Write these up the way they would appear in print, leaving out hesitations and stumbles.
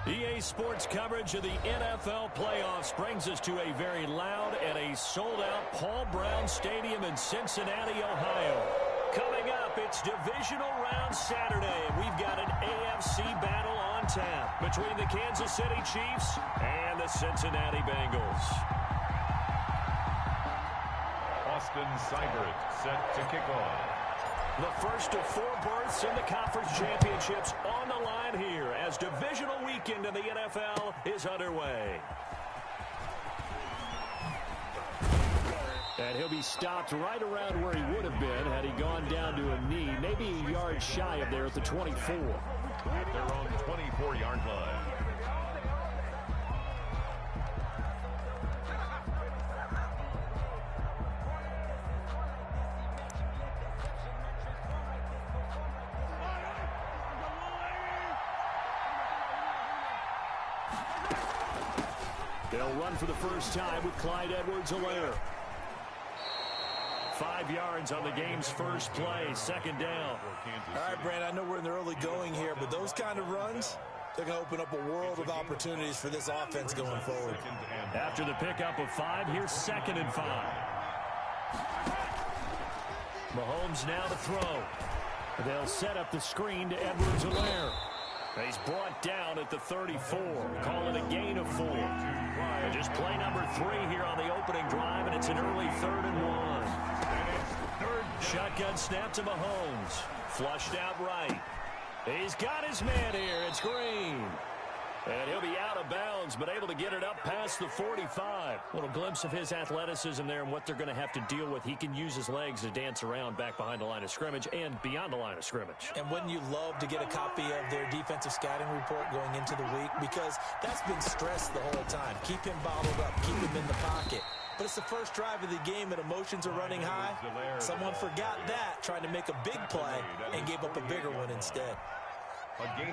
EA Sports coverage of the NFL playoffs brings us to a very loud and a sold-out Paul Brown Stadium in Cincinnati, Ohio. Coming up, it's divisional round Saturday, and we've got an AFC battle on tap between the Kansas City Chiefs and the Cincinnati Bengals. Austin Seibert set to kick off. The first of 4 berths in the conference championships on the line here as divisional weekend in the NFL is underway. And he'll be stopped right around where he would have been had he gone down to a knee, maybe a yard shy of there at the 24. At their own 24-yard line. They'll run for the first time with Clyde Edwards-Helaire. 5 yards on the game's first play, second down. All right, Brand, I know we're in the early going here, but those kind of runs, they're going to open up a world of opportunities for this offense going forward. After the pickup of 5, here's 2nd and 5. Mahomes now to throw. They'll set up the screen to Edwards-Helaire. He's brought down at the 34, calling a gain of 4. And just play number 3 here on the opening drive, and it's an early 3rd and 1. Shotgun snap to Mahomes. Flushed out right. He's got his man here. It's Green. And he'll be out of bounds, but able to get it up past the 45. A little glimpse of his athleticism there and what they're going to have to deal with. He can use his legs to dance around back behind the line of scrimmage and beyond the line of scrimmage. And wouldn't you love to get a copy of their defensive scouting report going into the week? Because that's been stressed the whole time. Keep him bottled up. Keep him in the pocket. But it's the first drive of the game and emotions are running high. Someone forgot that, trying to make a big play, and gave up a bigger one instead.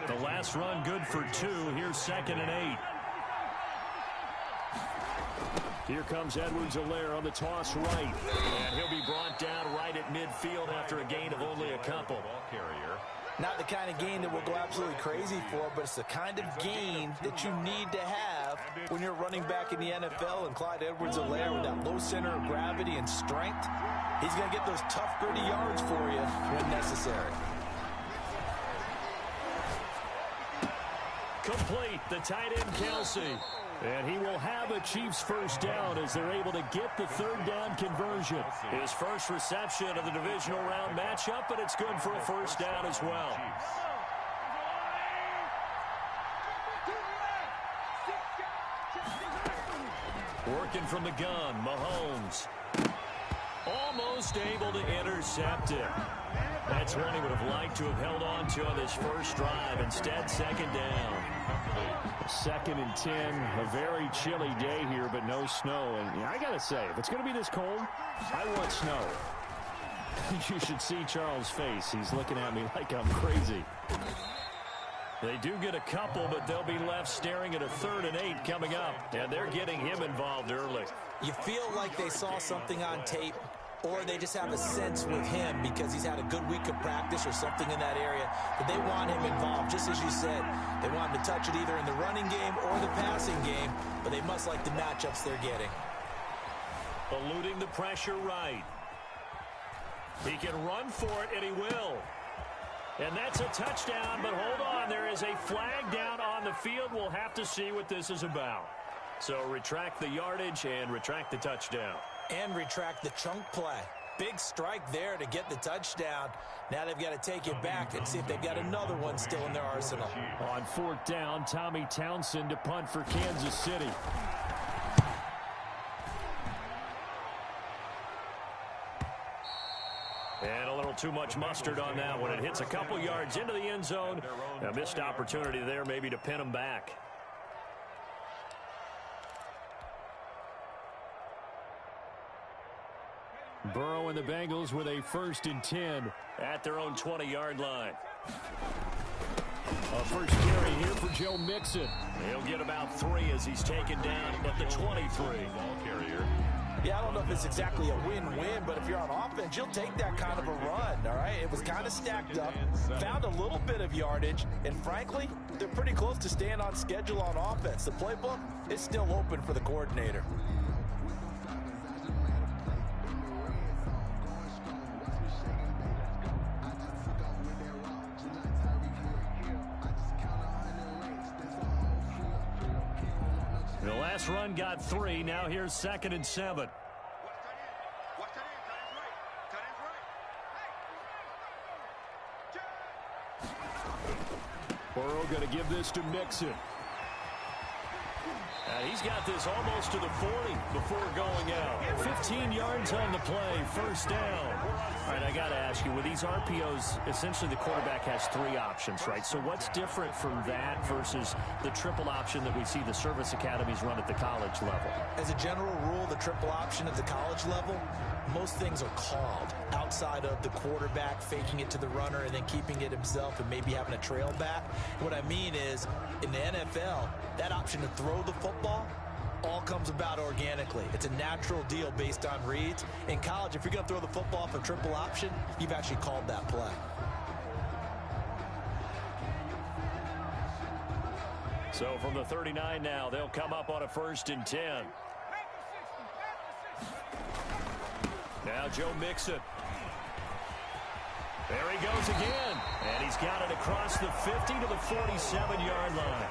The last run good for 2. Here's 2nd and 8. Here comes Edwards-Helaire on the toss right. And he'll be brought down right at midfield after a gain of only a couple. Not the kind of gain that we'll go absolutely crazy for, but it's the kind of gain that you need to have when you're running back in the NFL. And Clyde Edwards-Helaire with that low center of gravity and strength, he's going to get those tough, gritty yards for you when necessary. Complete, the tight end Kelsey. And he will have a Chiefs first down as they're able to get the 3rd down conversion. His first reception of the divisional round matchup, but it's good for a first down as well. Working from the gun, Mahomes. Almost able to intercept it. That's one he would have liked to have held on to on this first drive. Instead, 2nd down. 2nd and 10. A very chilly day here, but no snow. And I got to say, if it's going to be this cold, I want snow. You should see Charles' face. He's looking at me like I'm crazy. They do get a couple, but they'll be left staring at a 3rd and 8 coming up. And they're getting him involved early. You feel like they saw something on tape, or they just have a sense with him because he's had a good week of practice or something in that area that they want him involved. Just as you said, they want him to touch it either in the running game or the passing game, but they must like the matchups they're getting. Eluding the pressure right. He can run for it, and he will. And that's a touchdown, but hold on. There is a flag down on the field. We'll have to see what this is about. So retract the yardage and retract the touchdown. And retract the chunk play. Big strike there to get the touchdown. Now they've got to take it back and see if they've got another one still in their arsenal. On 4th down, Tommy Townsend to punt for Kansas City. And a little too much mustard on that one. It hits a couple yards into the end zone. A missed opportunity there maybe to pin them back. Burrow and the Bengals with a 1st and 10 at their own 20-yard line. A first carry here for Joe Mixon. He'll get about 3 as he's taken down at the 23. Ball carrier. Yeah, I don't know if it's exactly a win-win, but if you're on offense, you'll take that kind of a run, all right? It was kind of stacked up, found a little bit of yardage, and frankly, they're pretty close to staying on schedule on offense. The playbook is still open for the coordinator. The last run got 3. Now here's 2nd and 7. Burrow going to give this to Mixon. And he's got this almost to the 40 before going out. 15 yards on the play, first down. All right, I got to ask you, with these RPOs, essentially the quarterback has 3 options, right? So what's different from that versus the triple option that we see the service academies run at the college level? As a general rule, the triple option at the college level, most things are called outside of the quarterback faking it to the runner and then keeping it himself and maybe having a trail back. What I mean is, in the NFL, that option to throw the football all comes about organically. It's a natural deal based on reads. In college, if you're going to throw the football off a triple option, you've actually called that play. So from the 39 now, they'll come up on a 1st and 10. Now Joe Mixon. There he goes again. And he's got it across the 50 to the 47-yard line.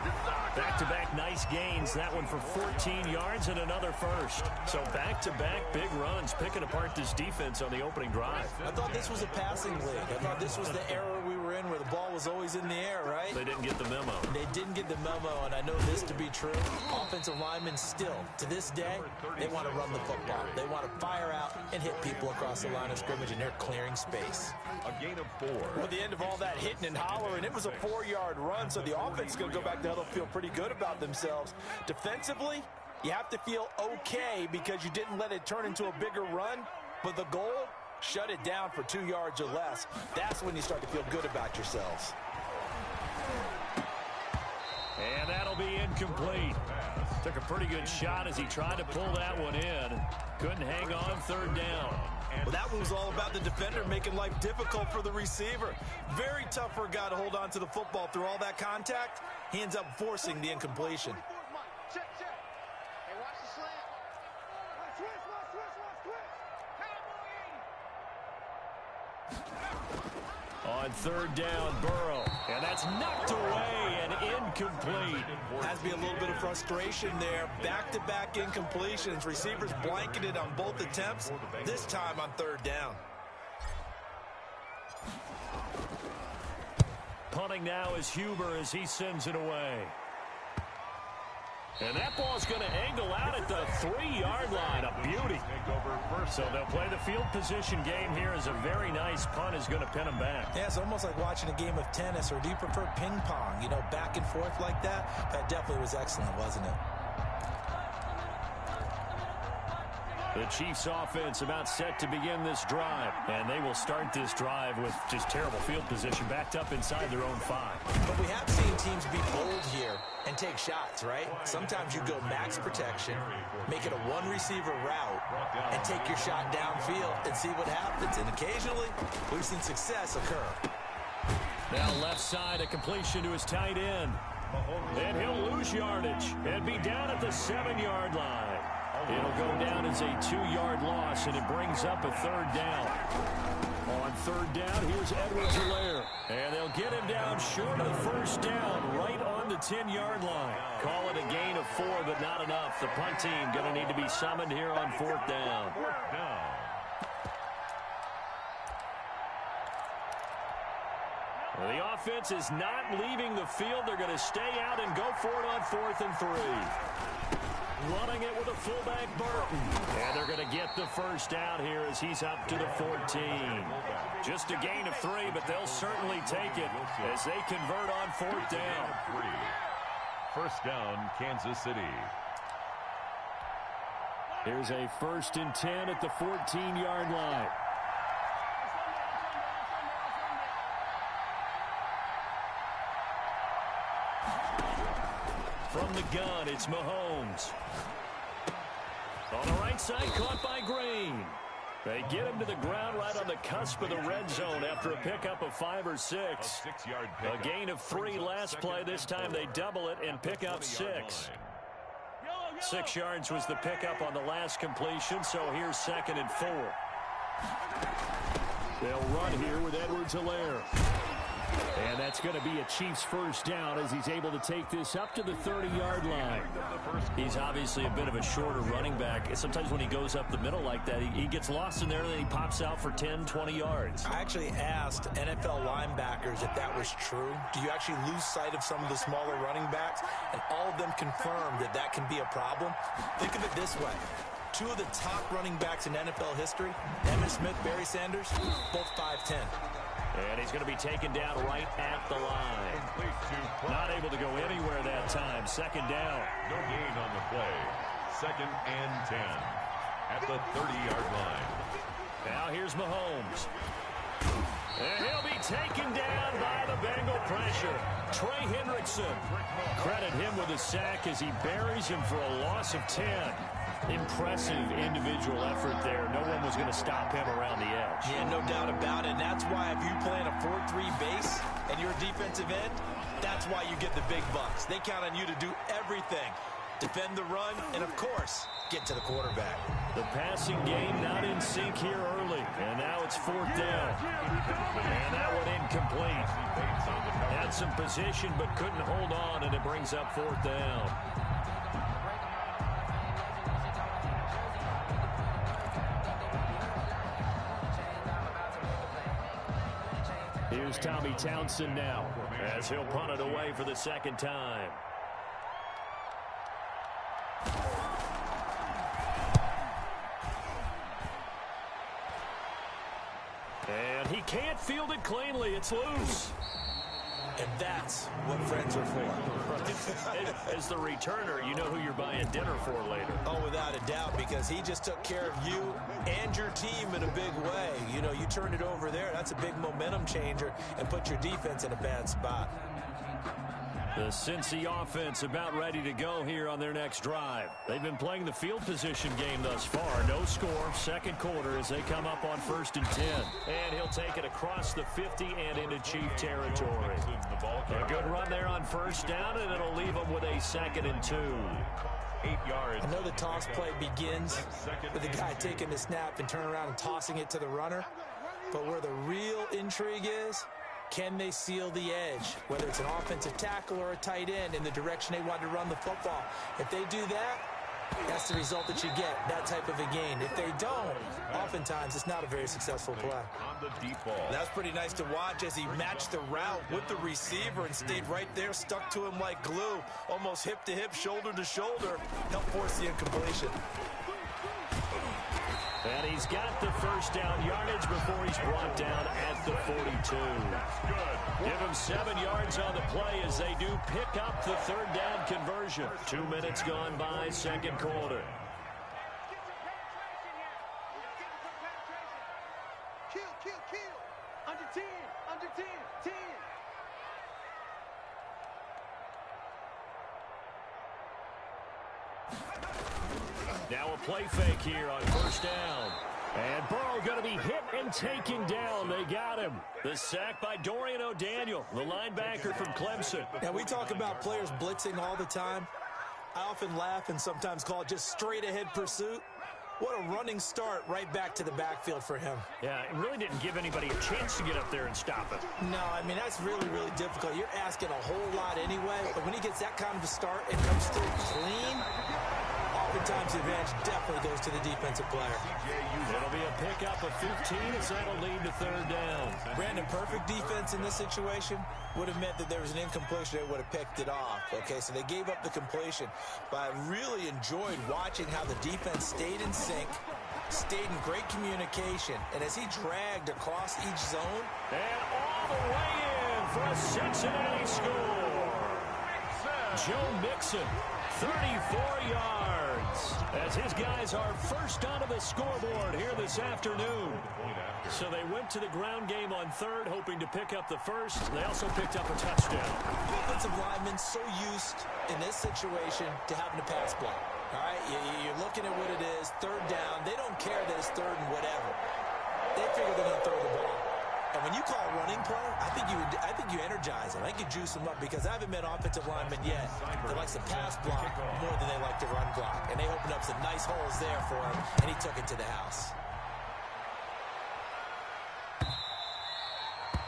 Back-to-back nice gains. That one for 14 yards and another first. So back-to-back big runs, picking apart this defense on the opening drive. I thought this was a passing league. I thought this was the era we were in where the ball was always in the air, right? They didn't get the memo. They didn't get the memo, and I know this to be true. Offensive linemen still, to this day, they want to run the football. They want to fire out and hit people across the line of scrimmage, and they're clearing space. A gain of 4. Well, the end of all that hitting and hollering, it was a 4-yard run, so the offense is going to go back there. They'll feel pretty good about themselves. Defensively, you have to feel okay because you didn't let it turn into a bigger run, but the goal, shut it down for 2 yards or less. That's when you start to feel good about yourselves. And that'll be incomplete. Took a pretty good shot as he tried to pull that one in. Couldn't hang on, 3rd down. Well, that one was all about the defender making life difficult for the receiver. Very tough for a guy to hold on to the football through all that contact. He ends up forcing the incompletion. On 3rd down, Burrow. And that's knocked away and incomplete. Has to be a little bit of frustration there. Back-to-back incompletions. Receivers blanketed on both attempts, this time on 3rd down. Punting now is Huber as he sends it away. And that ball's going to angle out at the 3-yard line. A beauty. So they'll play the field position game here as a very nice punt is going to pin them back. Yeah, it's almost like watching a game of tennis, or do you prefer ping pong? You know, back and forth like that? That definitely was excellent, wasn't it? The Chiefs offense about set to begin this drive. And they will start this drive with just terrible field position backed up inside their own 5. But we have seen teams be bold here and take shots, right? Sometimes you go max protection, make it a one-receiver route, and take your shot downfield and see what happens. And occasionally, we've seen success occur. Now left side, a completion to his tight end. And he'll lose yardage and be down at the 7-yard line. It'll go down as a 2-yard loss, and it brings up a 3rd down. On 3rd down, here's Edwards-Helaire. And they'll get him down short of the 1st down, right on the 10-yard line. Call it a gain of 4, but not enough. The punt team going to need to be summoned here on 4th down. Well, the offense is not leaving the field. They're going to stay out and go for it on 4th and 3. Running it with a fullback, Burton. And they're going to get the 1st down here as he's up to the 14. Just a gain of 3, but they'll certainly take it as they convert on 4th down. 1st down, Kansas City. Here's a 1st and 10 at the 14-yard line. From the gun, it's Mahomes. On the right side, caught by Green. They get him to the ground right on the cusp of the red zone after a pickup of 5 or 6. A 6-yard pickup. A gain of 3 last play. This time they double it and pick up 6. 6 yards was the pickup on the last completion, so here's 2nd and 4. They'll run here with Edwards-Helaire. And that's going to be a Chiefs first down as he's able to take this up to the 30-yard line. He's obviously a bit of a shorter running back. Sometimes when he goes up the middle like that, he gets lost in there and then he pops out for 10, 20 yards. I actually asked NFL linebackers if that was true. Do you actually lose sight of some of the smaller running backs? And all of them confirmed that that can be a problem. Think of it this way. 2 of the top running backs in NFL history, Emmitt Smith, Barry Sanders, both 5'10". And he's going to be taken down right at the line. Not able to go anywhere that time. 2nd down. No gain on the play. 2nd and 10 at the 30-yard line. Now here's Mahomes. And he'll be taken down by the Bengal pressure. Trey Hendrickson. Credit him with a sack as he buries him for a loss of 10. Impressive individual effort there. No one was going to stop him around the edge. Yeah, no doubt about it. And that's why if you play in a 4-3 base and you're a defensive end, that's why you get the big bucks. They count on you to do everything. Defend the run and, of course, get to the quarterback. The passing game not in sync here early. And now it's 4th down. And that one incomplete. Had some position but couldn't hold on, and it brings up 4th down. Here's Tommy Townsend now as he'll punt it away for the 2nd time. And he can't field it cleanly. It's loose. And that's what friends are for. As the returner, you know who you're buying dinner for later. Oh, without a doubt, because he just took care of you and your team in a big way. You know, you turned it over there. That's a big momentum changer and put your defense in a bad spot. The Cincy offense about ready to go here on their next drive. They've been playing the field position game thus far. No score, 2nd quarter as they come up on 1st and 10. And he'll take it across the 50 and into Chief territory. A good run there on 1st down, and it'll leave them with a 2nd and 2. 8 yards. I know the toss play begins with the guy taking the snap and turning around and tossing it to the runner. But where the real intrigue is, can they seal the edge, whether it's an offensive tackle or a tight end, in the direction they want to run the football? If they do that, that's the result that you get, that type of a gain. If they don't, oftentimes it's not a very successful play. On the deep ball. That's pretty nice to watch as he matched the route with the receiver and stayed right there, stuck to him like glue, almost hip to hip, shoulder to shoulder, helped force the incompletion. And he's got the 1st down yardage before he's brought down at the 42. Give him 7 yards on the play as they do pick up the 3rd down conversion. 2 minutes gone by, 2nd quarter. Kill. Under 10, 10. Now a play fake here on 1st down. And Burrow going to be hit and taken down. They got him. The sack by Dorian O'Daniel, the linebacker from Clemson. Now, we talk about players blitzing all the time. I often laugh and sometimes call it just straight-ahead pursuit. What a running start right back to the backfield for him. Yeah, it really didn't give anybody a chance to get up there and stop it. No, I mean, that's really, really difficult. You're asking a whole lot anyway, but when he gets that kind of a start and comes through clean, oftentimes the advantage definitely goes to the defensive player. It'll be a pickup of 15 as that'll lead to 3rd down. Brandon, perfect defense in this situation would have meant that there was an incompletion. They would have picked it off. Okay, so they gave up the completion. But I really enjoyed watching how the defense stayed in sync, stayed in great communication, and as he dragged across each zone. And all the way in for a Cincinnati score. Joe Mixon, 34 yards, as his guys are first onto the scoreboard here this afternoon. So they went to the ground game on 3rd, hoping to pick up the 1st. They also picked up a touchdown. Offensive linemen so used in this situation to having to pass block. All right, you're looking at what it is, third down. They don't care that it's third and whatever. They figure they're going to throw the ball. And when you call a running play, I think you energize them. I think you juice them up because I haven't met offensive linemen yet that likes to pass block more than they like to run block. And they opened up some nice holes there for him, and he took it to the house.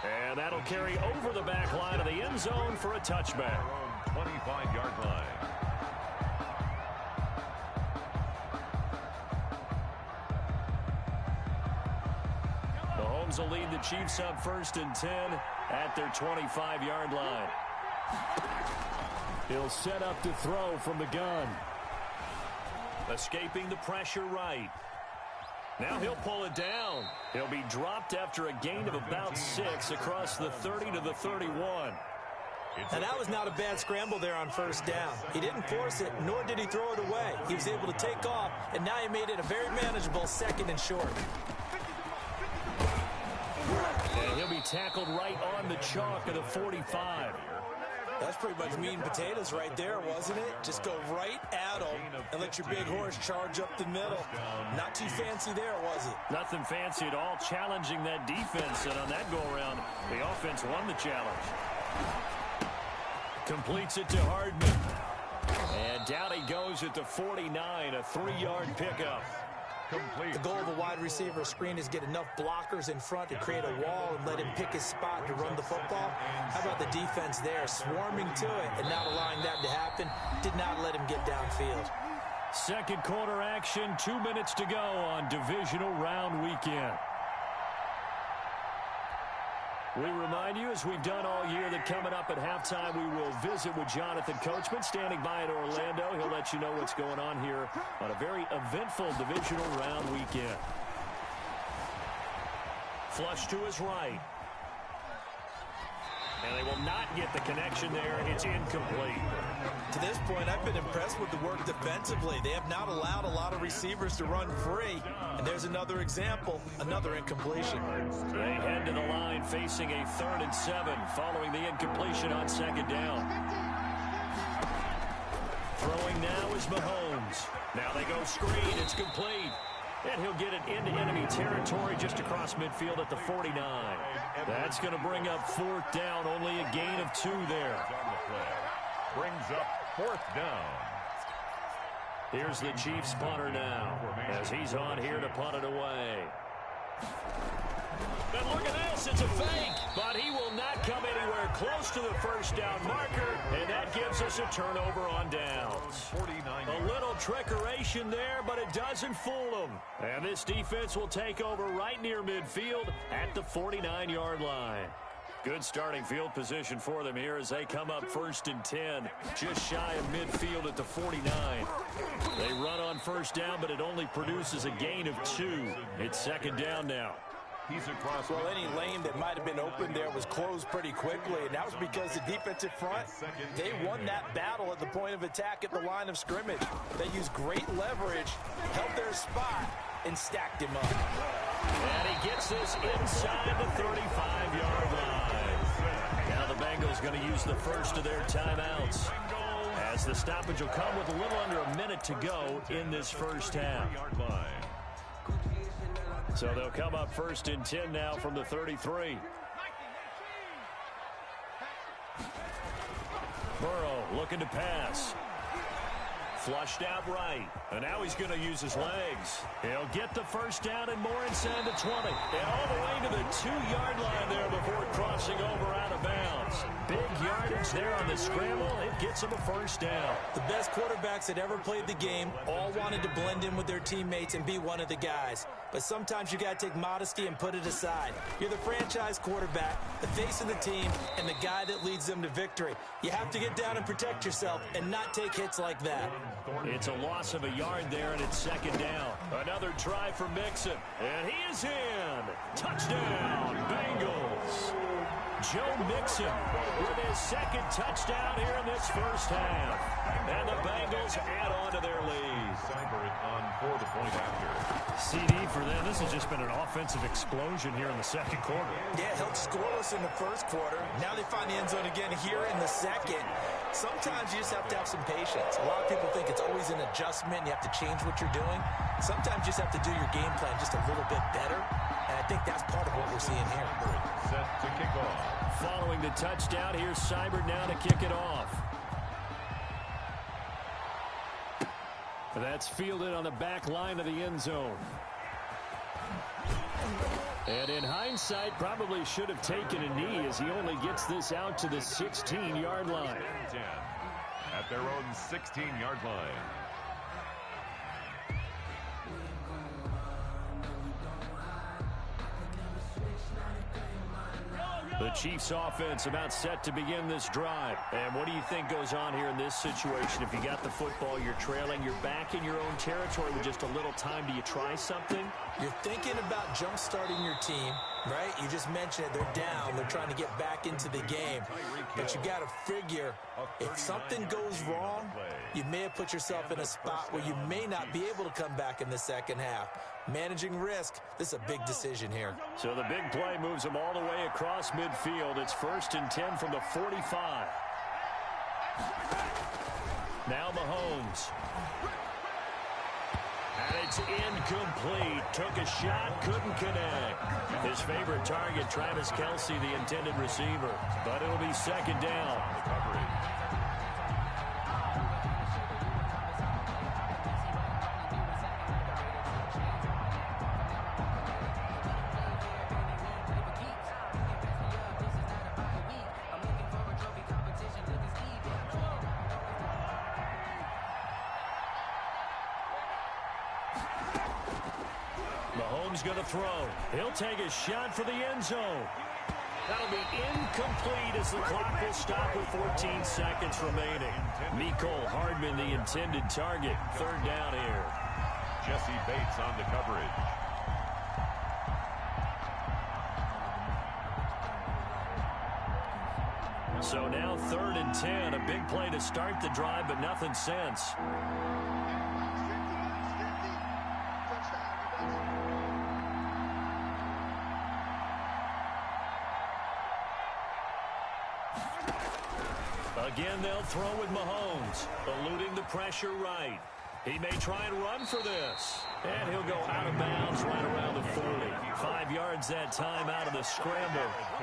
And that'll carry over the back line of the end zone for a touchback. 25-yard line. Mahomes will lead the Chiefs up 1st and 10 at their 25-yard line. He'll set up to throw from the gun. Escaping the pressure right. Now he'll pull it down. He'll be dropped after a gain of about 6 across the 30 to the 31. Now that was not a bad scramble there on 1st down. He didn't force it, nor did he throw it away. He was able to take off, and now he made it a very manageable 2nd and short. And he'll be tackled right on the chalk of the 45. That's pretty much meat and potatoes right there, wasn't it? Just go right at him and let your big horse charge up the middle. Not too fancy there, was it? Nothing fancy at all, challenging that defense. And on that go-around, the offense won the challenge. Completes it to Hardman. And down he goes at the 49, a 3-yard pickup. Complete. The goal of a wide receiver screen is get enough blockers in front to create a wall and let him pick his spot to run the football. How about the defense there, swarming to it and not allowing that to happen? Did not let him get downfield. Second quarter action, 2 minutes to go on divisional round weekend. We remind you, as we've done all year, that coming up at halftime, we will visit with Jonathan Coachman, standing by in Orlando. He'll let you know what's going on here on a very eventful divisional round weekend. Flush to his right. And they will not get the connection there. It's incomplete. To this point, I've been impressed with the work defensively. They have not allowed a lot of receivers to run free. And there's another example, another incompletion. They head to the line facing a 3rd and 7 following the incompletion on 2nd down. Throwing now is Mahomes. Now they go screen. It's complete. And he'll get it into enemy territory just across midfield at the 49. That's going to bring up 4th down. Only a gain of 2 there. Brings up 4th down. Here's the Chiefs punter now as he's on here to punt it away. And look at this, it's a fake, but he will not come anywhere close to the 1st down marker, and that gives us a turnover on downs. A little trickeration there, but it doesn't fool them. And this defense will take over right near midfield at the 49-yard line. Good starting field position for them here as they come up 1st and 10, just shy of midfield at the 49. They run on 1st down, but it only produces a gain of 2. It's 2nd down now. He's across. Well, any lane that might have been open there was closed pretty quickly, and that was because the defensive front, they won that battle at the point of attack at the line of scrimmage. They used great leverage, held their spot, and stacked him up. And he gets this inside the 35-yard line. Now the Bengals going to use the first of their timeouts, as the stoppage will come with a little under a minute to go in this first half. So they'll come up 1st and 10 now from the 33. Burrow looking to pass. Flushed out right. And now he's going to use his legs. He'll get the 1st down and more inside the 20. And all the way to the 2-yard line there before crossing over out of bounds. Big yardage there on the scramble. It gets him a 1st down. The best quarterbacks that ever played the game all wanted to blend in with their teammates and be one of the guys. But sometimes you got to take modesty and put it aside. You're the franchise quarterback, the face of the team, and the guy that leads them to victory. You have to get down and protect yourself and not take hits like that. It's a loss of a yard there, and it's 2nd down. Another try for Mixon, and he is in. Touchdown, Bengals. Joe Mixon with his second touchdown here in this first half. And the Bengals add on to their lead. Seibert on for the point after. CD for them. This has just been an offensive explosion here in the second quarter. Yeah, held scoreless in the first quarter. Now they find the end zone again here in the second. Sometimes you just have to have some patience. A lot of people think it's always an adjustment. You have to change what you're doing. Sometimes you just have to do your game plan just a little bit better. And I think that's part of what we're seeing here. Set to kick off. Following the touchdown, here's Seibert now to kick it off. That's fielded on the back line of the end zone. And in hindsight, probably should have taken a knee as he only gets this out to the 16-yard line. 10 at their own 16-yard line. The Chiefs offense about set to begin this drive. And what do you think goes on here in this situation? If you got the football, you're trailing, you're back in your own territory with just a little time. Do you try something? You're thinking about jump-starting your team, right? You just mentioned it. They're down. They're trying to get back into the game. But you got to figure, if something goes wrong, you may have put yourself in a spot where you may not be able to come back in the second half. Managing risk, this is a big decision here. So the big play moves them all the way across midfield. It's 1st and 10 from the 45. Now Mahomes. And it's incomplete. Took a shot, couldn't connect. His favorite target, Travis Kelce, the intended receiver. But it'll be second down. Mahomes going to throw. He'll take a shot for the end zone. That'll be incomplete as the clock will stop with 14 seconds remaining. Mecole Hardman, the intended target. 3rd down here. Jesse Bates on the coverage. So now 3rd and 10. A big play to start the drive, but nothing since. Again, they'll throw with Mahomes, eluding the pressure right. He may try and run for this. And he'll go out of bounds right around the 40. 5 yards that time out of the scramble.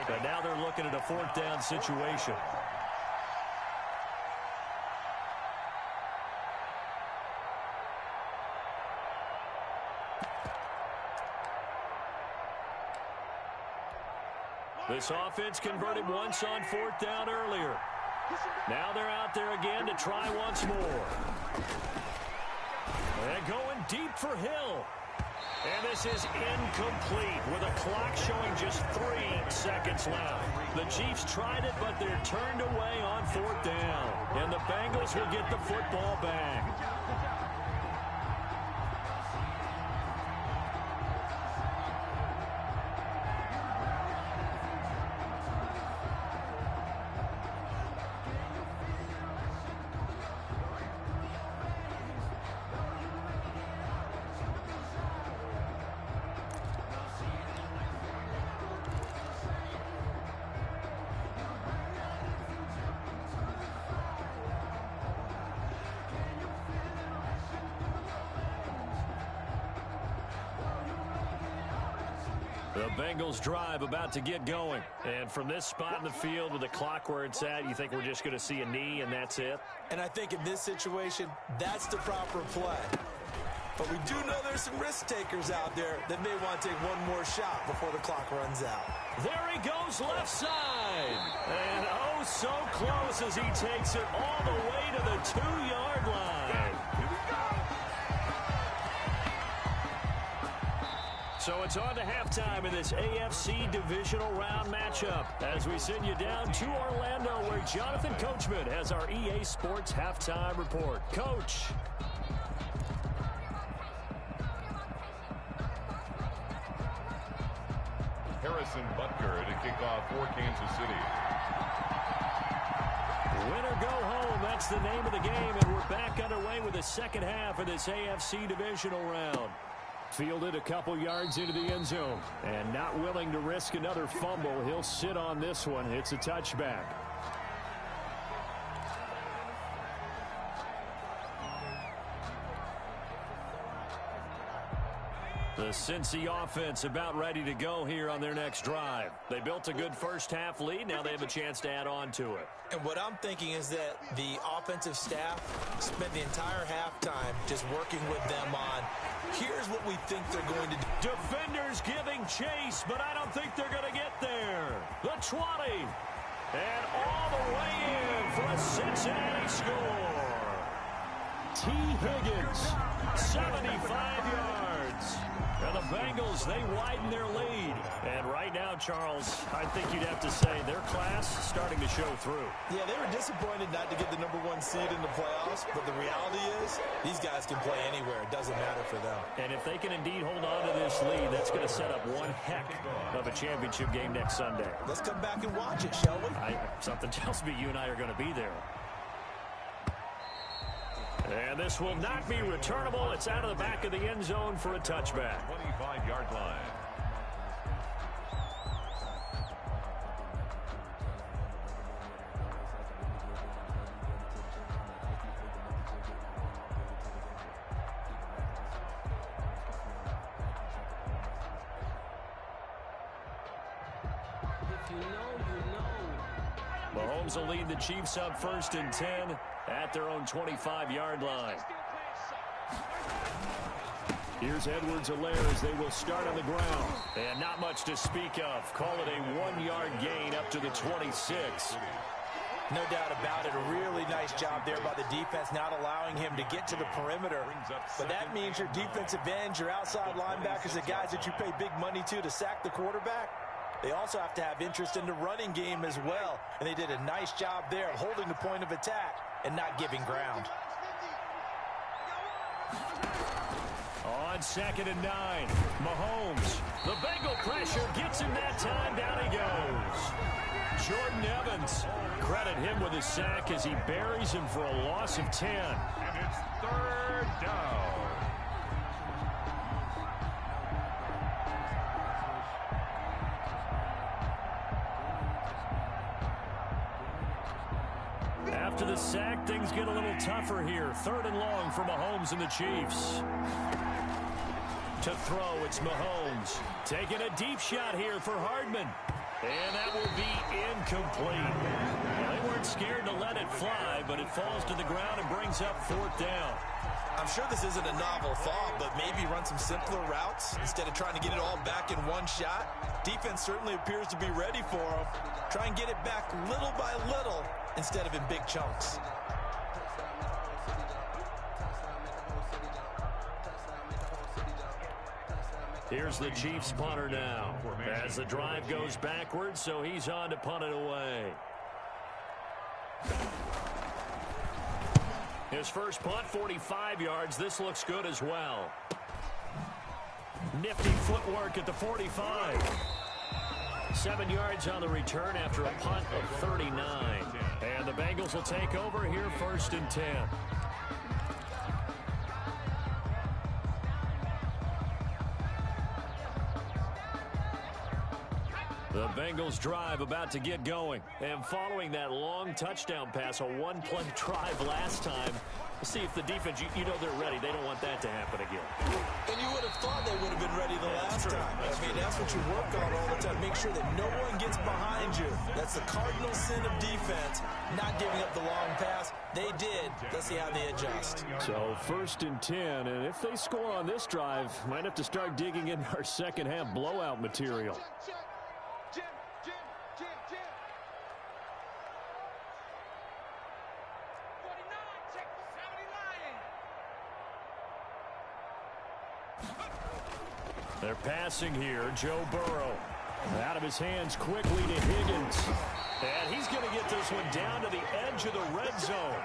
But now they're looking at a 4th down situation. This offense converted once on 4th down earlier. Now they're out there again to try once more. And going deep for Hill. And this is incomplete with a clock showing just 3 seconds left. The Chiefs tried it, but they're turned away on 4th down. And the Bengals will get the football back. The Bengals drive about to get going. And from this spot in the field with the clock where it's at, you think we're just going to see a knee and that's it? And I think in this situation, that's the proper play. But we do know there's some risk takers out there that may want to take one more shot before the clock runs out. There he goes left side. And oh, so close as he takes it all the way to the 2-yard line. So it's on to halftime in this AFC divisional round matchup as we send you down to Orlando where Jonathan Coachman has our EA Sports halftime report. Coach. Harrison Butker to kick off for Kansas City. Win or go home, that's the name of the game, and we're back underway with the second half of this AFC divisional round. Fielded a couple yards into the end zone, and not willing to risk another fumble. He'll sit on this one. It's a touchback. The Cincy offense about ready to go here on their next drive. They built a good first half lead. Now they have a chance to add on to it. And what I'm thinking is that the offensive staff spent the entire halftime just working with them on, here's what we think they're going to do. Defenders giving chase, but I don't think they're going to get there. The 20. And all the way in for a Cincinnati score. T. Higgins, 75 yards. And the Bengals, they widen their lead. And right now, Charles, I think you'd have to say their class starting to show through. Yeah, they were disappointed not to get the #1 seed in the playoffs, but the reality is these guys can play anywhere. It doesn't matter for them. And if they can indeed hold on to this lead, that's going to set up one heck of a championship game next Sunday. Let's come back and watch it, shall we? Something tells me you and I are going to be there. And this will not be returnable. It's out of the back of the end zone for a touchback. 25-yard line. Mahomes will lead the Chiefs up 1st and 10 at their own 25-yard line. Here's Edwards-Helaire as they will start on the ground. And not much to speak of. Call it a 1-yard gain up to the 26. No doubt about it. A really nice job there by the defense, not allowing him to get to the perimeter. But that means your defensive ends, your outside linebackers, the guys that you pay big money to sack the quarterback, they also have to have interest in the running game as well. And they did a nice job there of holding the point of attack and not giving ground. On 2nd and 9, Mahomes. The Bengal pressure gets him that time. Down he goes. Jordan Evans. Credit him with a sack as he buries him for a loss of 10. And it's 3rd down. After the sack, things get a little tougher here. 3rd and long for Mahomes and the Chiefs. To throw, it's Mahomes. Taking a deep shot here for Hardman. And that will be incomplete. Well, they weren't scared to let it fly, but it falls to the ground and brings up 4th down. I'm sure this isn't a novel thought, but maybe run some simpler routes instead of trying to get it all back in one shot. Defense certainly appears to be ready for them. Try and get it back little by little instead of in big chunks. Here's the Chiefs punter now as the drive goes backwards, so he's on to punt it away. His first punt, 45 yards. This looks good as well. Nifty footwork at the 45. 7 yards on the return after a punt of 39. And the Bengals will take over here 1st and 10. The Bengals drive about to get going. And following that long touchdown pass, a one-play drive last time, we'll see if the defense, you know they're ready. They don't want that to happen again. And you would have thought they would have been ready the last time. I mean, that's what you work on all the time. Make sure that no one gets behind you. That's the cardinal sin of defense, not giving up the long pass. They did. Let's see how they adjust. So 1st and 10, and if they score on this drive, might have to start digging into our second half blowout material. They're passing here. Joe Burrow. Out of his hands quickly to Higgins. And he's going to get this one down to the edge of the red zone.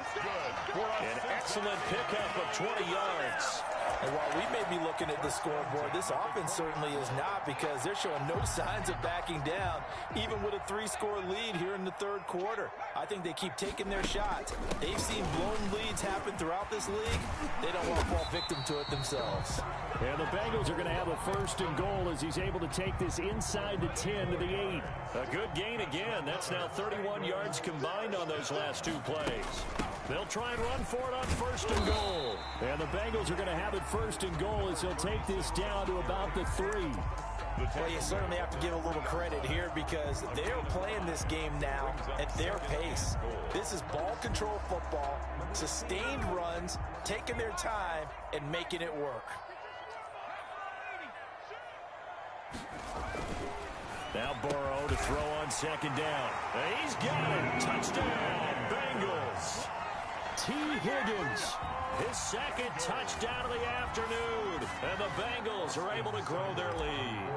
An excellent pickup of 20 yards. And while we may be looking at the scoreboard, this offense certainly is not, because they're showing no signs of backing down, even with a 3-score lead here in the third quarter. I think they keep taking their shots. They've seen blown leads happen throughout this league. They don't want to fall victim to it themselves. And the Bengals are going to have a 1st and goal as he's able to take this inside the 10 to the 8. A good gain again. That's now 31 yards combined on those last 2 plays. They'll try and run for it on 1st and goal. And the Bengals are going to have it 1st and goal as he'll take this down to about the 3. Well, you certainly have to give a little credit here, because they're playing this game now at their pace. This is ball control football, sustained runs, taking their time, and making it work. Now Burrow to throw on 2nd down. He's got it. Touchdown, Bengals. T. Higgins, his 2nd touchdown of the afternoon. And the Bengals are able to grow their lead.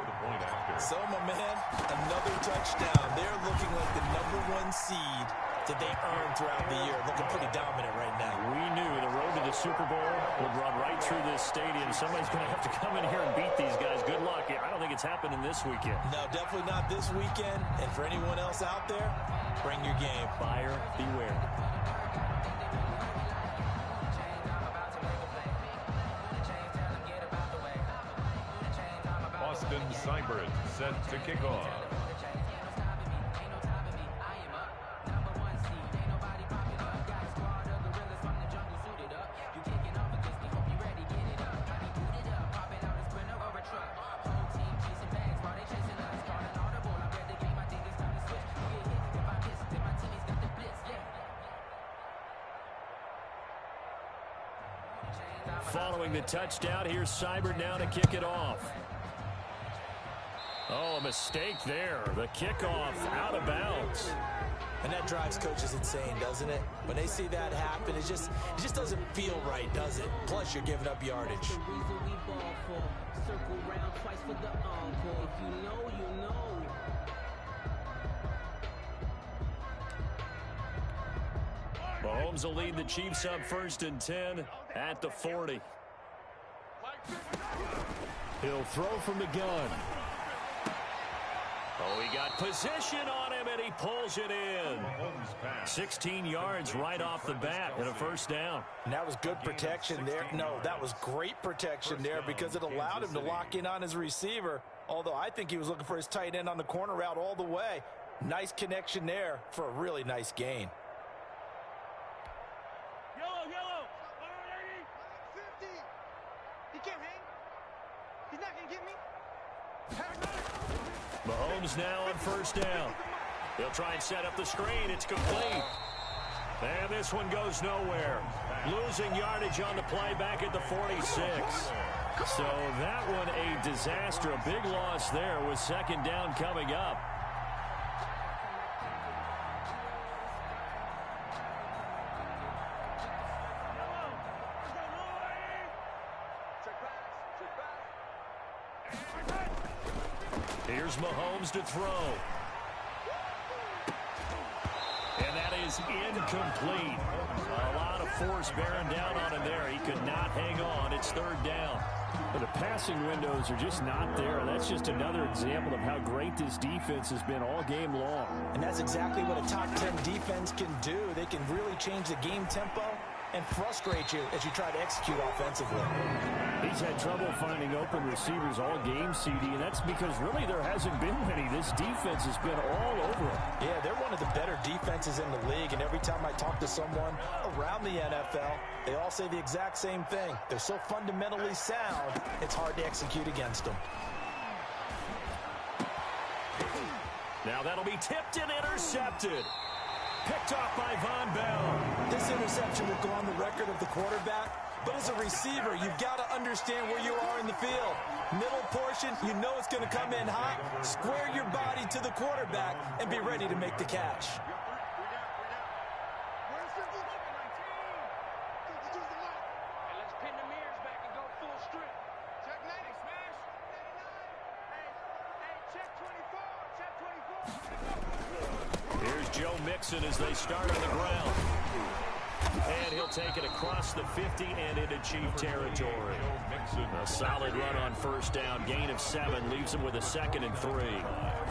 So, my man, another touchdown. They're looking like the #1 seed that they earned throughout the year. Looking pretty dominant right now. We knew the road to the Super Bowl would run right through this stadium. Somebody's going to have to come in here and beat these guys. Good luck. I don't think it's happening this weekend. No, definitely not this weekend. And for anyone else out there, bring your game. Buyer beware. Austin Seibert set to kick off. Following the touchdown, here's Seibert now to kick it off. Oh, a mistake there. The kickoff out of bounds. And that drives coaches insane, doesn't it? When they see that happen, it just doesn't feel right, does it? Plus, you're giving up yardage. Mahomes will lead the Chiefs up 1st and 10 at the 40. He'll throw from the gun. Oh, he got position on him, and he pulls it in. 16 yards right off the bat and a 1st down. And that was good protection there. No, that was great protection there, because it allowed him to lock in on his receiver, although I think he was looking for his tight end on the corner route all the way. Nice connection there for a really nice gain. Yellow. 50. He can't hang. He's not going to get me. Mahomes now on 1st down. He'll try and set up the screen. It's complete. And this one goes nowhere. Losing yardage on the play back at the 46. So that one a disaster. A big loss there with 2nd down coming up. Here's Mahomes to throw. And that is incomplete. A lot of force bearing down on him there. He could not hang on. It's 3rd down. But the passing windows are just not there. That's just another example of how great this defense has been all game long. And that's exactly what a top 10 defense can do. They can really change the game tempo and frustrate you as you try to execute offensively. He's had trouble finding open receivers all game, CD, and that's because really there hasn't been many. This defense has been all over him. Yeah, they're one of the better defenses in the league, and every time I talk to someone around the NFL, they all say the exact same thing. They're so fundamentally sound, it's hard to execute against them. Now that'll be tipped and intercepted. Picked off by Von Bell. This interception will go on the record of the quarterback, but as a receiver, you've got to understand where you are in the field. Middle portion, you know it's going to come in hot. Square your body to the quarterback and be ready to make the catch. Let's pin the mirrors back and go full strip. Check 90, smash. 89. Hey, check 24. Check 24. Here's Joe Mixon as they start on the ground. And he'll take it across the 50 and into Chief territory. A solid run on first down. Gain of 7 leaves him with a 2nd and 3.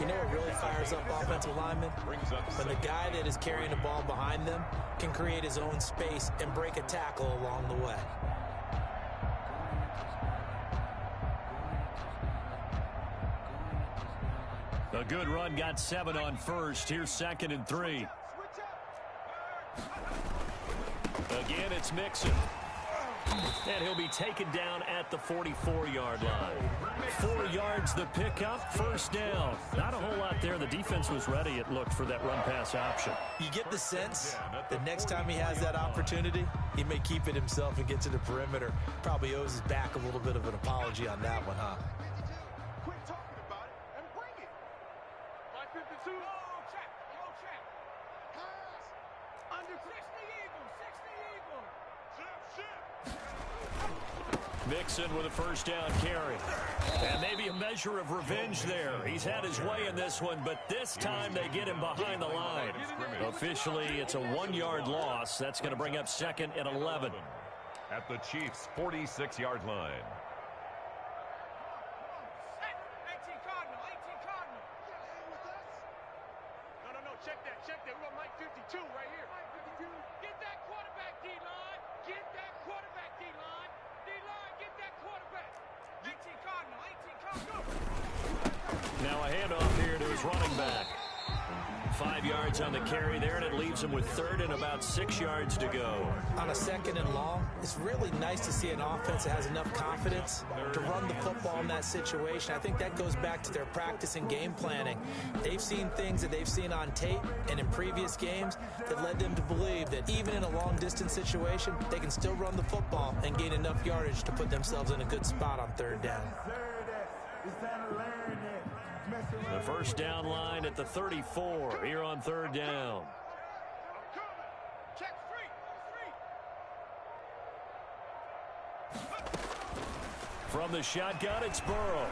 You know what really fires up offensive linemen? When the guy that is carrying the ball behind them can create his own space and break a tackle along the way. A good run, got 7 on first. Here's 2nd and 3. Again, it's Mixon. And he'll be taken down at the 44-yard line. 4 yards the pickup, first down. Not a whole lot there. The defense was ready, it looked, for that run-pass option. You get the sense that next time he has that opportunity, he may keep it himself and get to the perimeter. Probably owes his back a little bit of an apology on that one, huh? Quit talking about it and bring it. 552. Check. Pass. Under 60 Eagles. 60 Eagles. Ship. Mixon with a first down carry. And maybe a measure of revenge there. He's had his way in this one, but this time they get him behind the line. Officially, it's a 1-yard loss. That's going to bring up 2nd and 11. At the Chiefs' 46-yard line. 18 Cardinal. No. Check that. We're on Mike 52 right here. Get that quarterback, D-line. Get that quarterback, D-line. D-line, get that quarterback. 18 Cardinal. Now a handoff here to his running back. 5 yards on the carry there, and it leaves him with 3rd and about 6 yards to go. On a 2nd and long, it's really nice to see an offense that has enough confidence to run the football in that situation. I think that goes back to their practice and game planning. They've seen things that they've seen on tape and in previous games that led them to believe that even in a long-distance situation, they can still run the football and gain enough yardage to put themselves in a good spot on 3rd down. The first down line at the 34 here on 3rd down. Check free. From the shotgun, it's Burrow.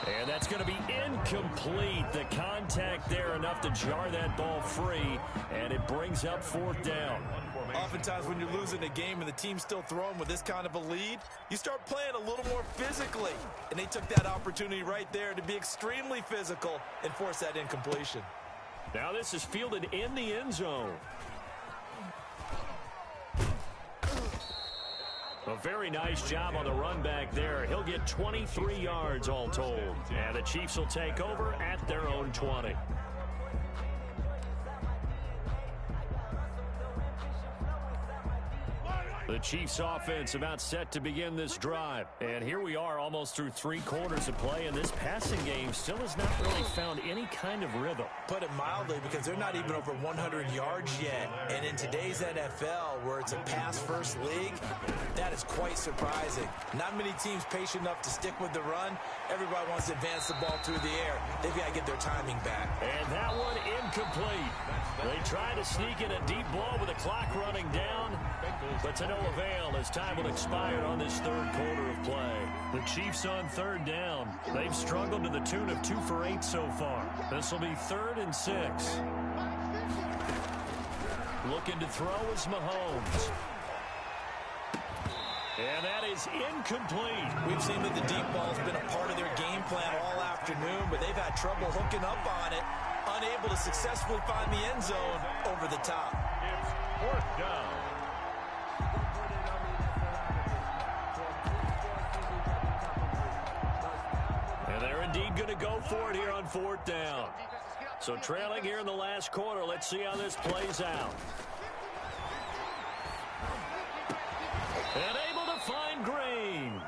And that's going to be incomplete. The contact there enough to jar that ball free, and it brings up 4th down. Oftentimes when you're losing a game and the team's still throwing with this kind of a lead, you start playing a little more physically. And they took that opportunity right there to be extremely physical and force that incompletion. Now this is fielded in the end zone. A very nice job on the run back there. He'll get 23 yards all told. And the Chiefs will take over at their own 20. The Chiefs offense about set to begin this drive. And here we are almost through 3 quarters of play, and this passing game still has not really found any kind of rhythm. Put it mildly, because they're not even over 100 yards yet. And in today's NFL, where it's a pass-first league, that is quite surprising. Not many teams patient enough to stick with the run. Everybody wants to advance the ball through the air. They've got to get their timing back. And that one incomplete. They try to sneak in a deep ball with the clock running down, but to no avail as time will expire on this 3rd quarter of play. The Chiefs on 3rd down. They've struggled to the tune of 2 for 8 so far. This will be 3rd and 6. Looking to throw is Mahomes. And that is incomplete. We've seen that the deep ball's been a part of their game plan all afternoon, but they've had trouble hooking up on it, unable to successfully find the end zone over the top. It's 4th down. And they're indeed going to go for it here on 4th down. So trailing here in the last quarter, let's see how this plays out. And able to find Green.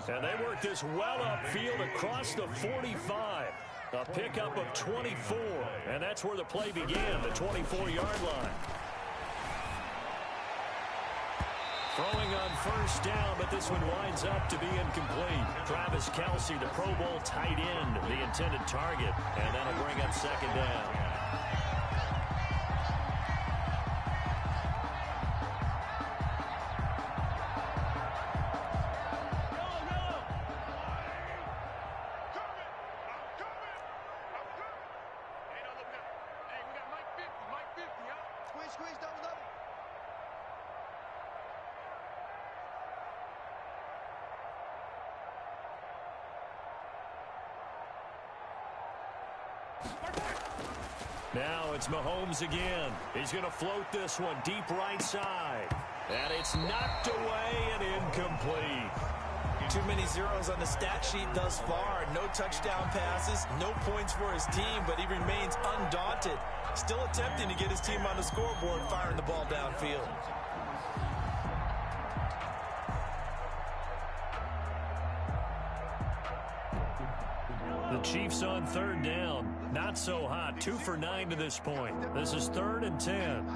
And they work this well upfield across the 45. A pickup of 24. And that's where the play began, the 24-yard line. Throwing on first down, but this one winds up to be incomplete. Travis Kelce, the Pro Bowl tight end, the intended target. And that'll bring up 2nd down. Squeeze, double up. Now it's Mahomes again. He's going to float this one deep right side. And it's knocked away and incomplete. Too many zeros on the stat sheet thus far. No touchdown passes, no points for his team, but he remains undaunted. Still attempting to get his team on the scoreboard, firing the ball downfield. The Chiefs on third down. Not so hot. 2 for 9 to this point. This is 3rd and 10.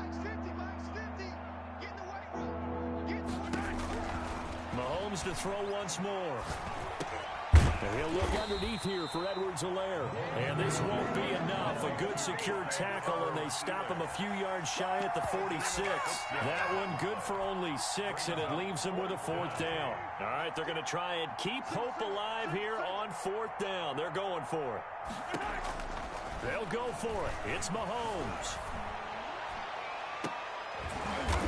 Mahomes to throw once more. And he'll look underneath here for Edwards-Helaire. And this won't be enough. A good secure tackle, and they stop him a few yards shy at the 46. That one good for only 6, and it leaves him with a 4th down. All right, they're going to try and keep hope alive here on 4th down. They're going for it. They'll go for it. It's Mahomes.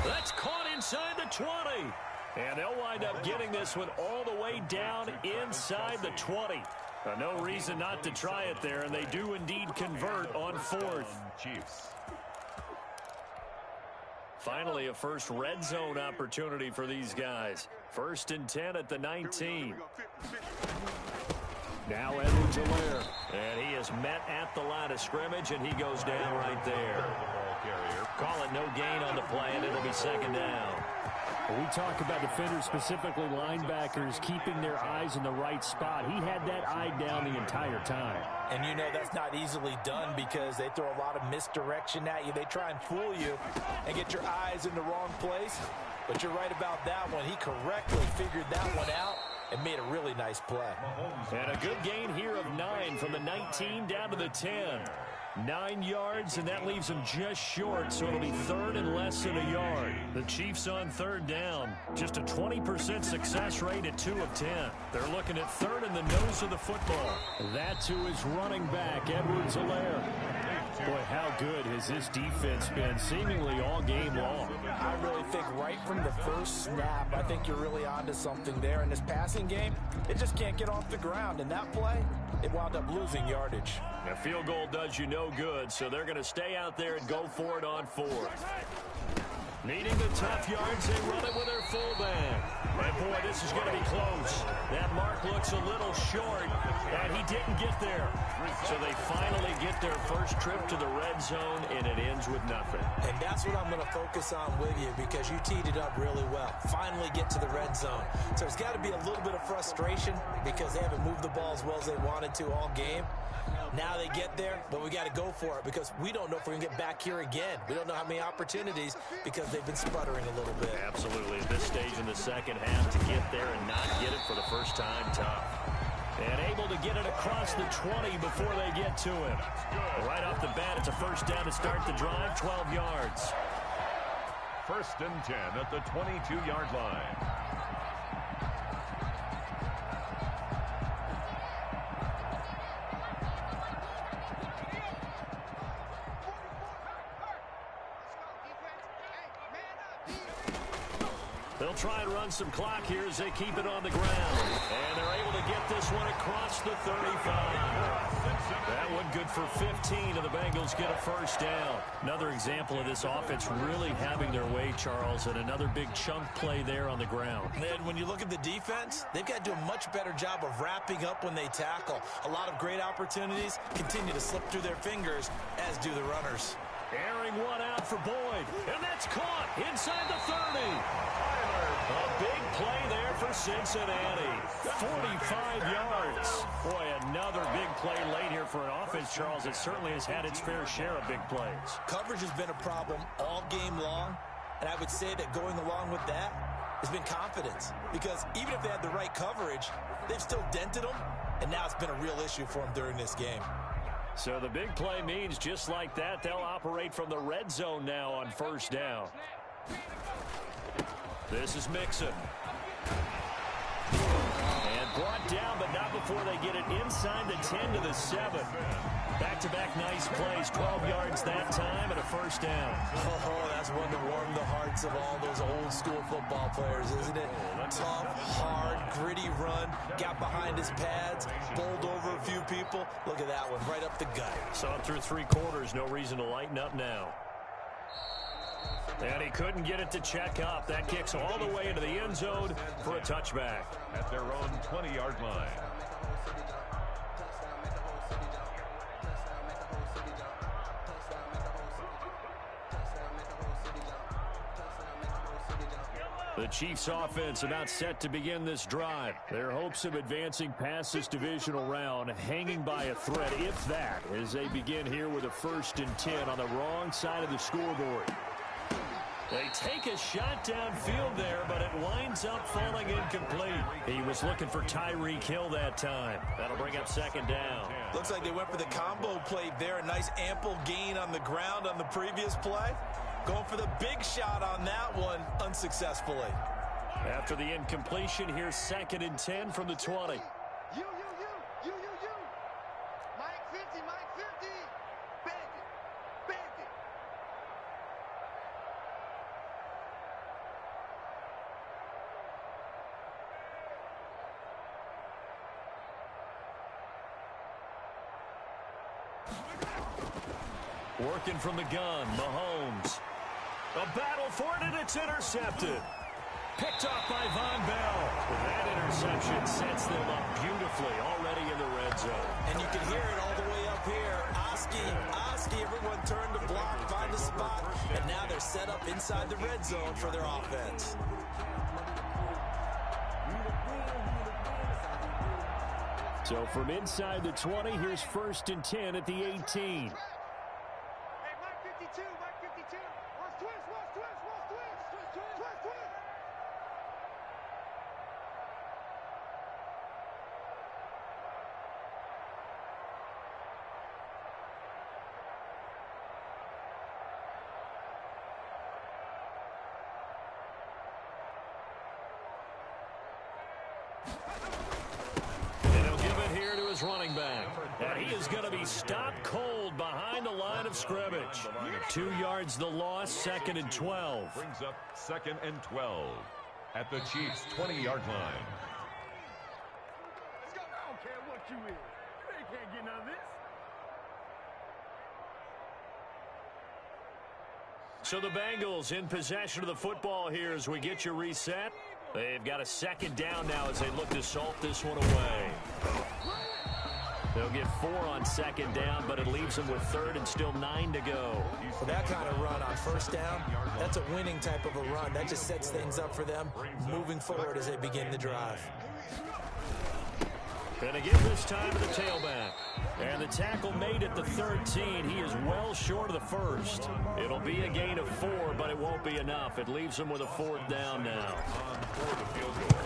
That's caught inside the 20. And they'll wind up getting this one all the way down inside the 20. No reason not to try it there, and they do indeed convert on 4th. Chiefs. Finally, a first red zone opportunity for these guys. 1st and 10 at the 19. Now Edwards-Helaire. And he is met at the line of scrimmage, and he goes down right there. Call it no gain on the play, and it'll be 2nd down. We talk about defenders, specifically linebackers, keeping their eyes in the right spot. He had that eye down the entire time. And you know that's not easily done because they throw a lot of misdirection at you. They try and fool you and get your eyes in the wrong place. But you're right about that one. He correctly figured that one out and made a really nice play. And a good gain here of 9 from the 19 down to the 10. 9 yards, and that leaves him just short, so it'll be 3rd and less than a yard. The Chiefs on 3rd down. Just a 20% success rate at 2 of 10. They're looking at 3rd in the nose of the football. That to his running back, Edwards-Helaire. Boy, how good has this defense been seemingly all game long? I really think right from the first snap, I think you're really onto something there. In this passing game, it just can't get off the ground. In that play, it wound up losing yardage. A field goal does you no good, so they're going to stay out there and go for it on 4th. Needing the tough yards, they run it with their fullback. And boy, this is going to be close. That mark looks a little short, and he didn't get there. So they finally get their first trip to the red zone, and it ends with nothing. And that's what I'm going to focus on with you because you teed it up really well. Finally get to the red zone. So there's got to be a little bit of frustration because they haven't moved the ball as well as they wanted to all game. Now they get there, but we got to go for it because we don't know if we're going to get back here again. We don't know how many opportunities because they've been sputtering a little bit. Absolutely. At this stage in the second half, to get there and not get it for the first time, tough. And able to get it across the 20 before they get to him. Right off the bat, it's a 1st down to start the drive, 12 yards. 1st and 10 at the 22-yard line. They'll try and run some clock here as they keep it on the ground. And they're able to get this one across the 35. That one good for 15, and the Bengals get a 1st down. Another example of this offense really having their way, Charles, and another big chunk play there on the ground. And when you look at the defense, they've got to do a much better job of wrapping up when they tackle. A lot of great opportunities continue to slip through their fingers, as do the runners. Airing one out for Boyd, and that's caught inside the 30. A big play there for Cincinnati. 45 yards. Boy, another big play late here for an offense, Charles, that certainly has had its fair share of big plays. Coverage has been a problem all game long, and I would say that going along with that has been confidence. Because even if they had the right coverage, they've still dented them, and now it's been a real issue for them during this game. So the big play means just like that, they'll operate from the red zone now on 1st down. This is Mixon. And brought down, but not before they get it inside the 10 to the 7. Back-to-back nice plays, 12 yards that time, and a 1st down. Oh, that's one to warm the hearts of all those old-school football players, isn't it? Tough, hard, gritty run, got behind his pads, bowled over a few people. Look at that one, right up the gut. So up through 3 quarters, no reason to lighten up now. And he couldn't get it to check up. That kicks all the way into the end zone for a touchback. At their own 20-yard line. The Chiefs offense about set to begin this drive. Their hopes of advancing past this divisional round hanging by a thread, if that, as they begin here with a 1st and 10 on the wrong side of the scoreboard. They take a shot downfield there, but it winds up falling incomplete. He was looking for Tyreek Hill that time. That'll bring up 2nd down. Looks like they went for the combo play there. A nice ample gain on the ground on the previous play. Going for the big shot on that one unsuccessfully. After the incompletion, here's 2nd and 10 from the 20. You. Mike 50, Mike 50. Bend it. Working from the gun, Mahomes. A battle for it, and it's intercepted. Picked off by Von Bell. That interception sets them up beautifully already in the red zone. And you can hear it all the way up here. Oski, everyone turned to block, find a spot, and now they're set up inside the red zone for their offense. So from inside the 20, here's 1st and 10 at the 18. Hey, Mike 52, Mike 52. Watch twist. And he'll give it here to his running back. And he is going to be stopped cold behind the line of scrimmage. 2 yards the loss, 2nd and 12. Brings up 2nd and 12 at the Chiefs' 20-yard line. Let's go. I don't care what you is. You can't get none of this. So the Bengals in possession of the football here as we get you reset. They've got a 2nd down now as they look to salt this one away. They'll get 4 on 2nd down, but it leaves them with 3rd and still 9 to go. For that kind of run on 1st down, that's a winning type of a run. That just sets things up for them moving forward as they begin the drive. And again this time to the tailback. And the tackle made at the 13. He is well short of the 1st. It'll be a gain of 4, but it won't be enough. It leaves them with a 4th down now. For the field goal.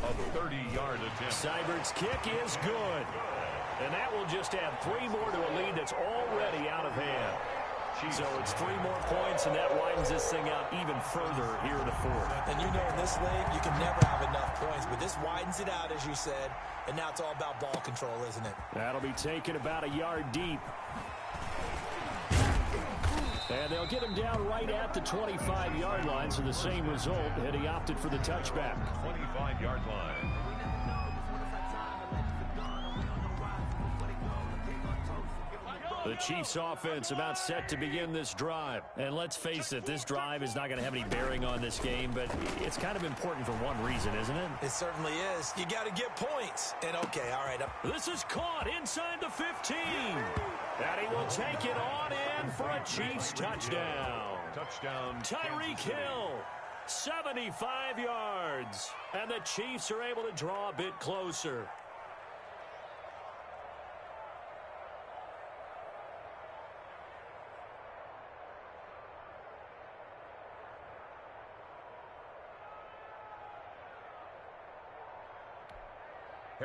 A 30-yard attempt. Seibert's kick is good. And that will just add 3 more to a lead that's already out of hand. So it's 3 more points, and that widens this thing out even further here in the 4th. And you know in this league, you can never have enough points, but this widens it out, as you said, and now it's all about ball control, isn't it? That'll be taken about a yard deep. And they'll get him down right at the 25-yard line, so the same result, and he opted for the touchback. 25-yard line. The Chiefs offense about set to begin this drive. And let's face it, this drive is not going to have any bearing on this game, but it's kind of important for one reason, isn't it? It certainly is. You got to get points. And okay, all right. This is caught inside the 15. And he will take it on in for a Chiefs touchdown. Touchdown. Tyreek Hill, 75 yards. And the Chiefs are able to draw a bit closer.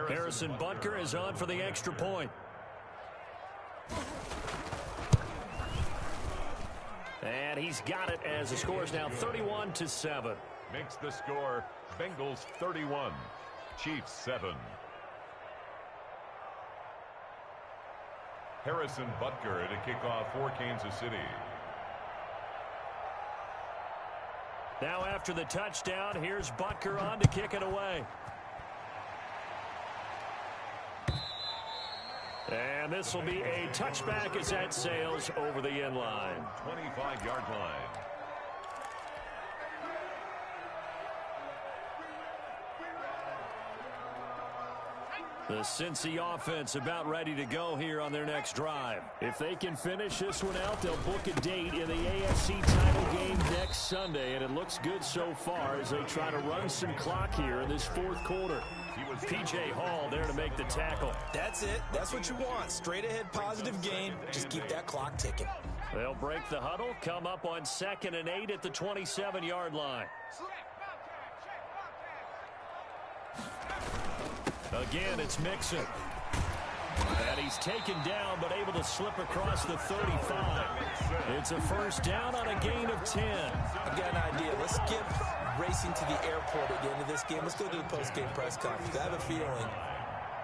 Harrison Butker is on for the extra point. And he's got it as the score is now 31-7. Makes the score Bengals 31, Chiefs 7. Harrison Butker at a kickoff for Kansas City. Now after the touchdown, here's Butker on to kick it away. And this will be a touchback as that sails over the end line. 25-yard line. The Cincy offense about ready to go here on their next drive. If they can finish this one out, they'll book a date in the AFC title game next Sunday, and it looks good so far as they try to run some clock here in this fourth quarter. P.J. Hall there to make the tackle. That's it. That's what you want. Straight ahead positive gain. Just keep that clock ticking. They'll break the huddle, come up on 2nd and 8 at the 27-yard line. Again, it's Mixon. And he's taken down, but able to slip across the 35. It's a first down on a gain of 10. I've got an idea. Let's skip racing to the airport at the end of this game. Let's go to the post-game press conference. I have a feeling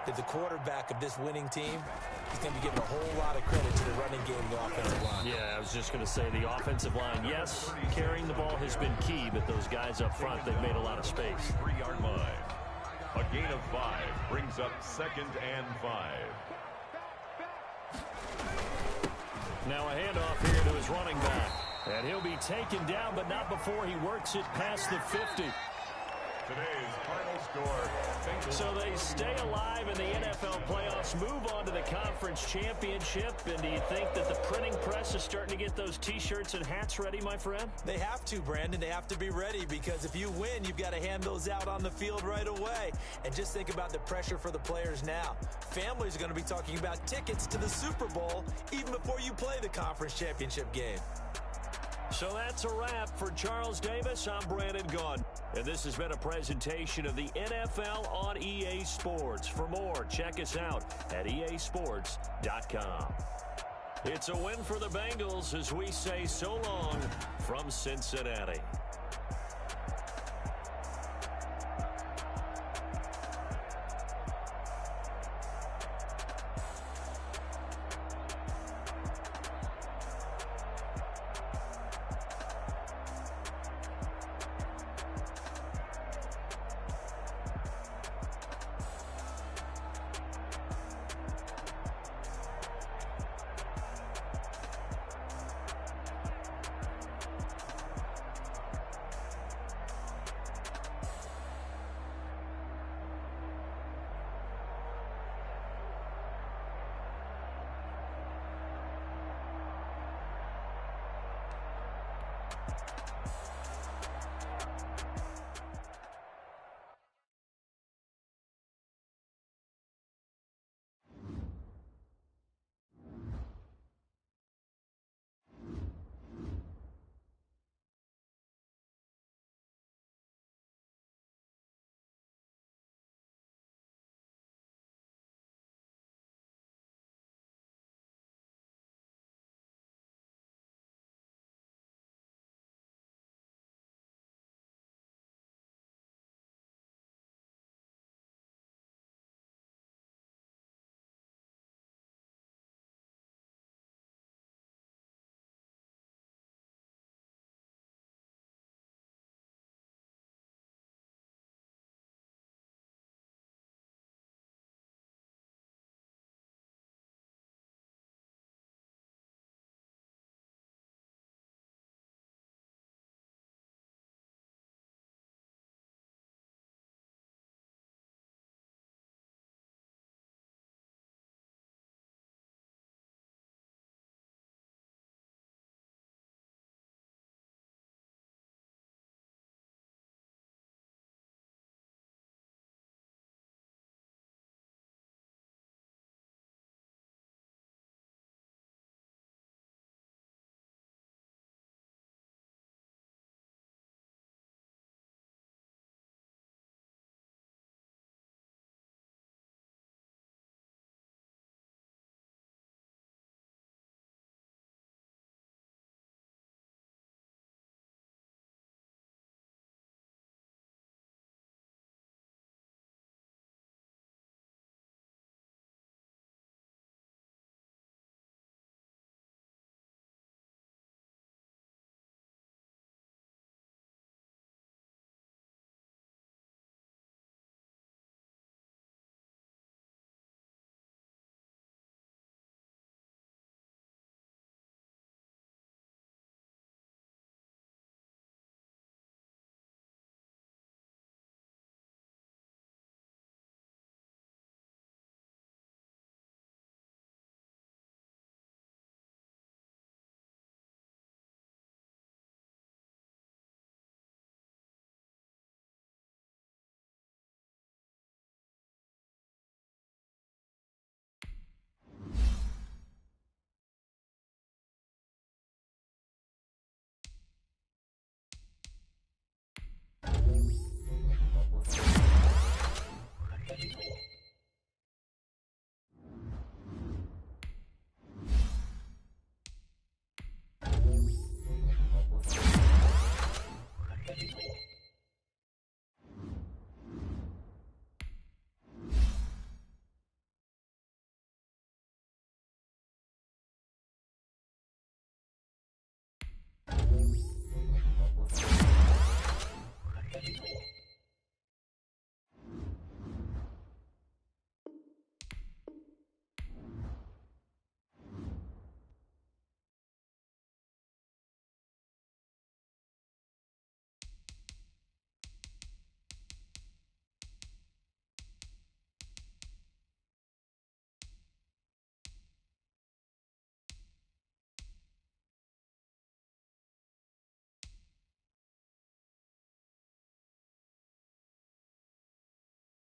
that the quarterback of this winning team is going to be given a whole lot of credit to the running game and the offensive line. Yeah, I was just going to say the offensive line, yes, carrying the ball has been key, but those guys up front, they've made a lot of space. 3-yard line. A gain of 5 brings up 2nd and 5. Now a handoff here to his running back. And he'll be taken down, but not before he works it past the 50. Today's final score. So they stay alive in the NFL playoffs, move on to the conference championship. And do you think that the printing press is starting to get those T-shirts and hats ready, my friend? They have to, Brandon. They have to be ready because if you win, you've got to hand those out on the field right away. And just think about the pressure for the players now. Families are going to be talking about tickets to the Super Bowl even before you play the conference championship game. So that's a wrap for Charles Davis. I'm Brandon Gaudin. And this has been a presentation of the NFL on EA Sports. For more, check us out at easports.com. It's a win for the Bengals as we say so long from Cincinnati.